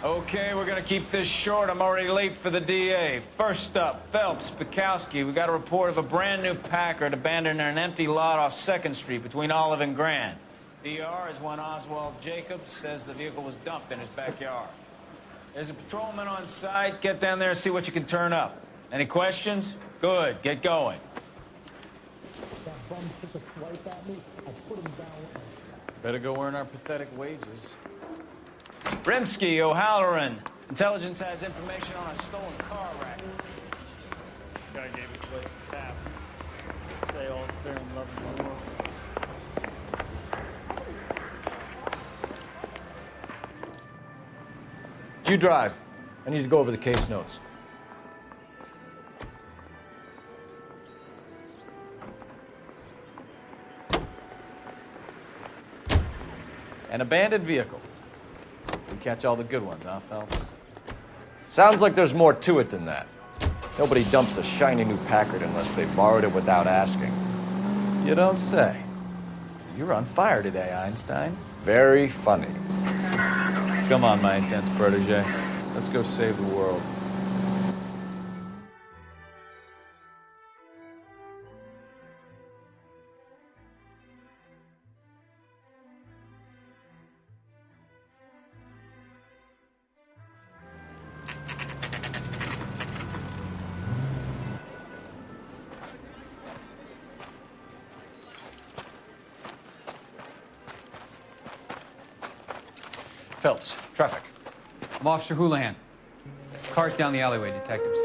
Okay, we're gonna keep this short. I'm already late for the DA. First up, Phelps, Bekowsky. We got a report of a brand new Packard abandoned in an empty lot off 2nd Street between Olive and Grand. DR is one Oswald Jacobs says the vehicle was dumped in his backyard. There's a patrolman on site. Get down there and see what you can turn up. Any questions? Good. Get going. That bum took a swipe at me. I put him down. Better go earn our pathetic wages. Rimsky, O'Halloran. Intelligence has information on a stolen car wreck. Guy gave his leg a tap. Say all is fair in love and war. You drive. I need to go over the case notes. An abandoned vehicle. We catch all the good ones, huh, Phelps? Sounds like there's more to it than that. Nobody dumps a shiny new Packard unless they borrowed it without asking. You don't say. You're on fire today, Einstein. Very funny. Come on, my intense protege. Let's go save the world. Phelps, traffic. I'm Officer Houlihan. Cars down the alleyway, detectives.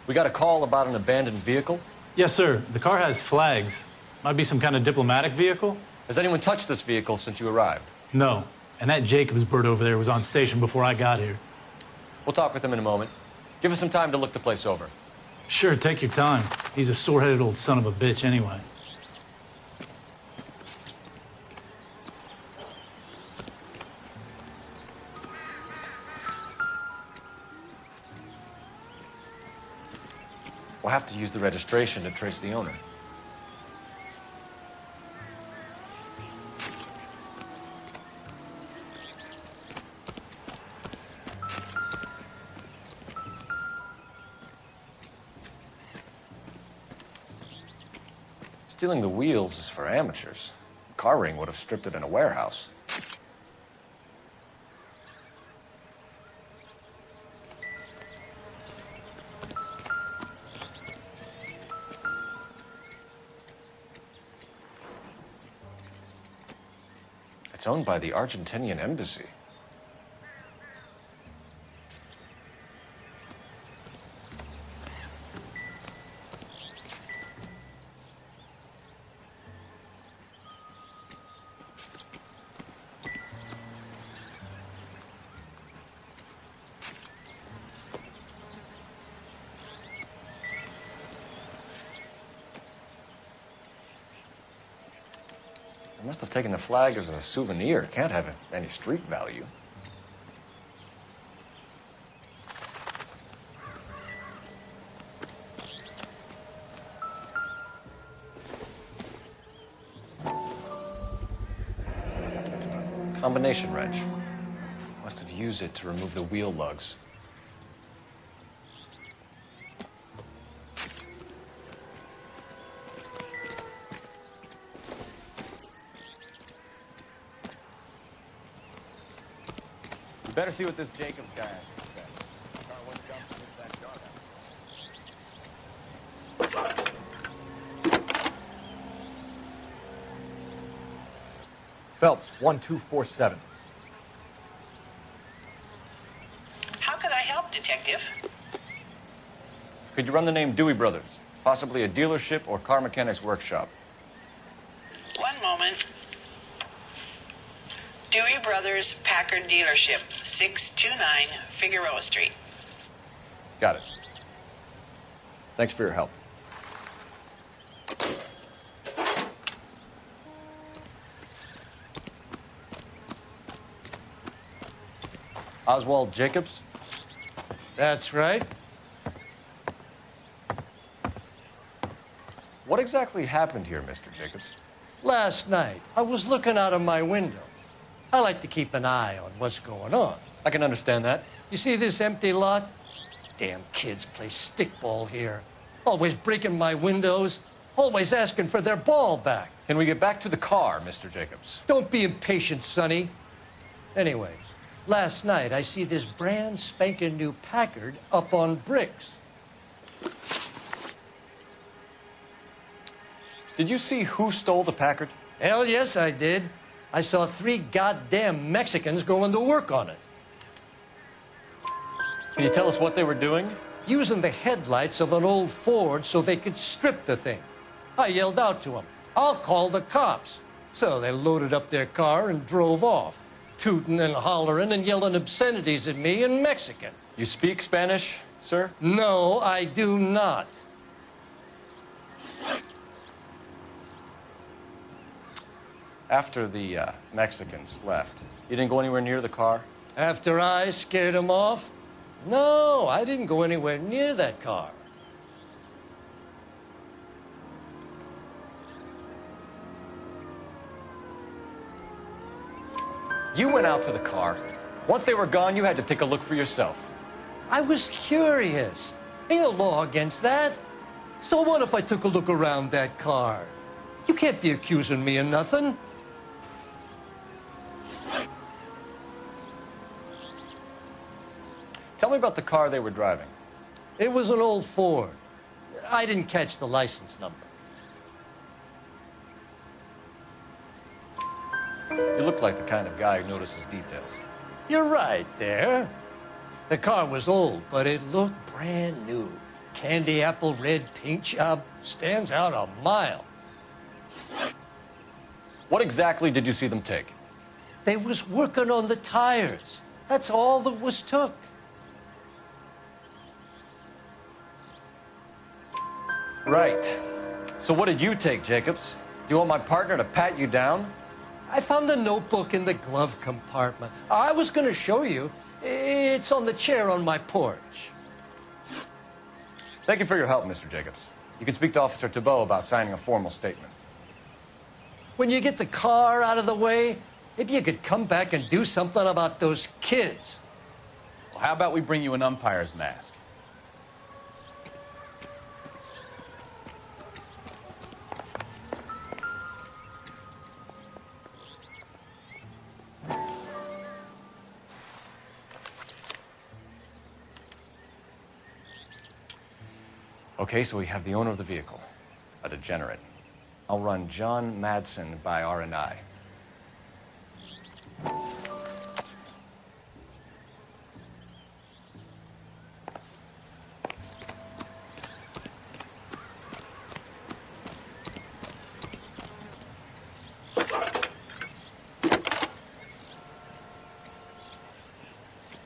We got a call about an abandoned vehicle. Yes, sir. The car has flags. Might be some kind of diplomatic vehicle? Has anyone touched this vehicle since you arrived? No. And that Jacobs bird over there was on station before I got here. We'll talk with him in a moment. Give us some time to look the place over. Sure, take your time. He's a sore-headed old son of a bitch anyway. We'll have to use the registration to trace the owner. Stealing the wheels is for amateurs. Car ring would have stripped it in a warehouse. It's owned by the Argentinian embassy. They must have taken the flag as a souvenir. Can't have any street value. Combination wrench. Must have used it to remove the wheel lugs. You better see what this Jacobs guy has to say. The car was dumped in his backyard. Phelps, 1247. How could I help, Detective? Could you run the name Dewey Brothers? Possibly a dealership or car mechanics workshop. One moment. Dewey Brothers Packard Dealership, 629 Figueroa Street. Got it. Thanks for your help. Oswald Jacobs? That's right. What exactly happened here, Mr. Jacobs? Last night, I was looking out of my window. I like to keep an eye on what's going on. I can understand that. You see this empty lot? Damn kids play stickball here. Always breaking my windows. Always asking for their ball back. Can we get back to the car, Mr. Jacobs? Don't be impatient, Sonny. Anyways, last night I see this brand spanking new Packard up on bricks. Did you see who stole the Packard? Hell yes, I did. I saw 3 goddamn Mexicans going to work on it. Can you tell us what they were doing? Using the headlights of an old Ford so they could strip the thing. I yelled out to them, "I'll call the cops." So they loaded up their car and drove off, tooting and hollering and yelling obscenities at me in Mexican. You speak Spanish, sir? No, I do not. After the Mexicans left, you didn't go anywhere near the car? After I scared them off? No, I didn't go anywhere near that car. You went out to the car. Once they were gone, you had to take a look for yourself. I was curious. Ain't no law against that. So what if I took a look around that car? You can't be accusing me of nothing. Tell me about the car they were driving. It was an old Ford. I didn't catch the license number. You look like the kind of guy who notices details. You're right there. The car was old, but it looked brand new. Candy apple red paint job stands out a mile. What exactly did you see them take? They was working on the tires. That's all that was took. Right. So what did you take, Jacobs? Do you want my partner to pat you down? I found a notebook in the glove compartment. I was going to show you. It's on the chair on my porch. Thank you for your help, Mr. Jacobs. You can speak to Officer Thibault about signing a formal statement. When you get the car out of the way, maybe you could come back and do something about those kids. Well, how about we bring you an umpire's mask? Okay, so we have the owner of the vehicle, a degenerate. I'll run John Madsen by R&I.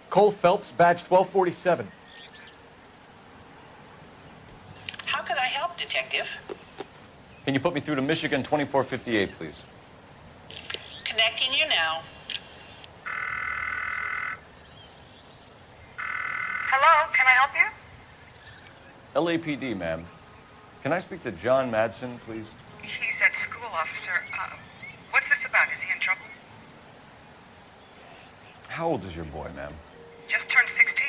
Cole Phelps, badge 1247. How can I help, Detective? Can you put me through to Michigan 2458, please? Connecting you now. Hello, can I help you? LAPD, ma'am. Can I speak to John Madsen, please? He's at school, officer. What's this about? Is he in trouble? How old is your boy, ma'am? Just turned 16.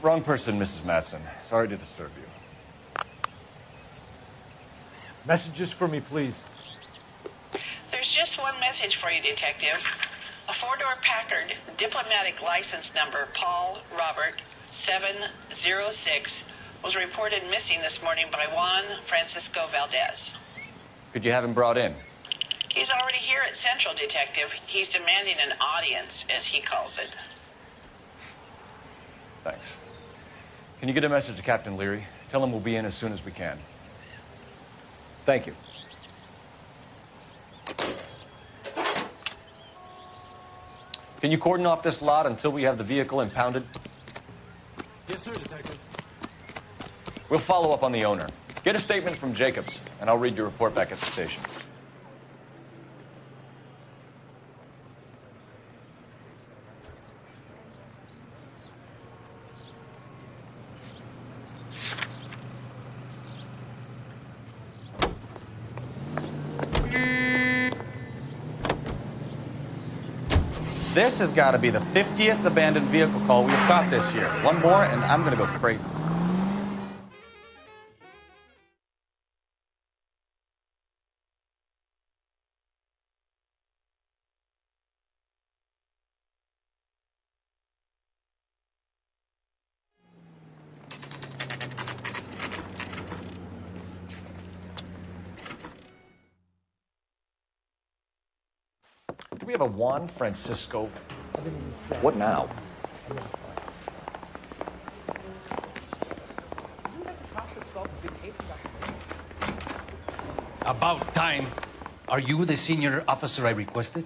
Wrong person, Mrs. Madsen. Sorry to disturb you. Messages for me, please. There's just one message for you, Detective. A 4-door Packard, diplomatic license number Paul Robert 706, was reported missing this morning by Juan Francisco Valdez. Could you have him brought in? He's already here at Central, Detective. He's demanding an audience, as he calls it. Thanks. Can you get a message to Captain Leary? Tell him we'll be in as soon as we can. Thank you. Can you cordon off this lot until we have the vehicle impounded? Yes, sir, Detective. We'll follow up on the owner. Get a statement from Jacobs, and I'll read your report back at the station. This has got to be the 50th abandoned vehicle call we've got this year. One more, and I'm going to go crazy. Do we have a Juan Francisco? What now? Isn't that the cop that solved the big case about About time. Are you the senior officer I requested?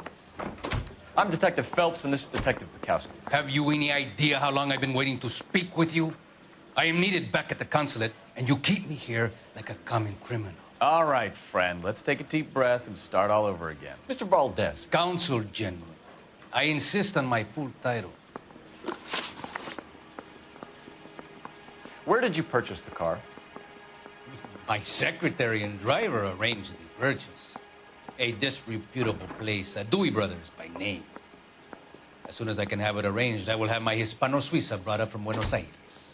I'm Detective Phelps, and this is Detective Bekowsky. Have you any idea how long I've been waiting to speak with you? I am needed back at the consulate, and you keep me here like a common criminal. All right, friend, let's take a deep breath and start all over again. Mr. Valdez. Consul General. I insist on my full title. Where did you purchase the car? My secretary and driver arranged the purchase. A disreputable place, Dewey Brothers by name. As soon as I can have it arranged, I will have my Hispano Suiza brought up from Buenos Aires.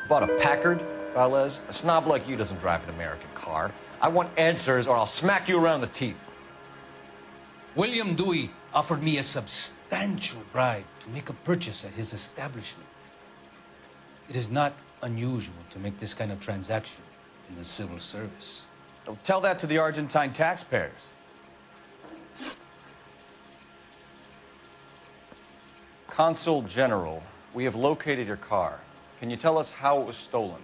Bought a Packard, Valdez? A snob like you doesn't drive an American car. I want answers or I'll smack you around the teeth. William Dewey offered me a substantial bribe to make a purchase at his establishment. It is not unusual to make this kind of transaction in the civil service. So tell that to the Argentine taxpayers. Consul General, we have located your car. Can you tell us how it was stolen?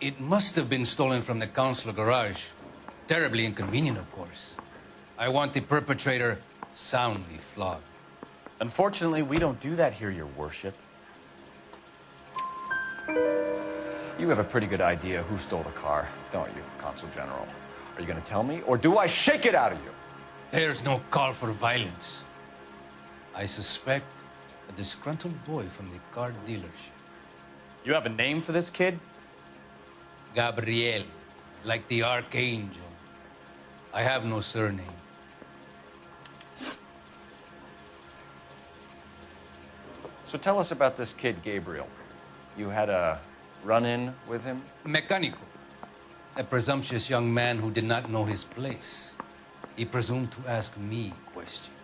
It must have been stolen from the consular garage. Terribly inconvenient, of course. I want the perpetrator soundly flogged. Unfortunately, we don't do that here, Your Worship. You have a pretty good idea who stole the car, don't you, Consul General? Are you going to tell me, or do I shake it out of you? There's no call for violence. I suspect a disgruntled boy from the car dealership. You have a name for this kid? Gabriel, like the archangel. I have no surname. So tell us about this kid, Gabriel. You had a run-in with him? Mecánico. A presumptuous young man who did not know his place. He presumed to ask me questions.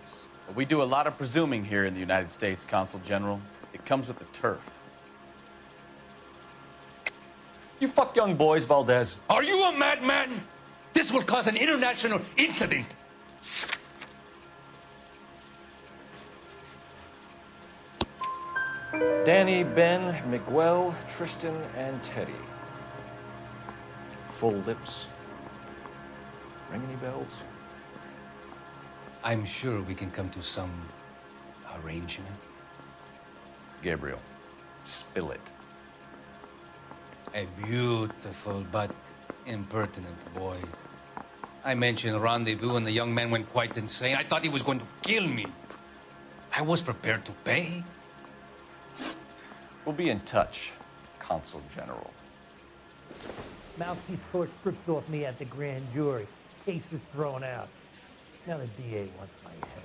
We do a lot of presuming here in the United States, Consul General. It comes with the turf. You fuck young boys, Valdez. Are you a madman? This will cause an international incident. Danny, Ben, Miguel, Tristan, and Teddy. Full lips. Ring any bells? I'm sure we can come to some arrangement. Gabriel, spill it. A beautiful but impertinent boy. I mentioned rendezvous and the young man went quite insane. I thought he was going to kill me. I was prepared to pay. We'll be in touch, Consul General. Mouthpiece court strips off me at the grand jury. Case is thrown out. Now the DA wants my head.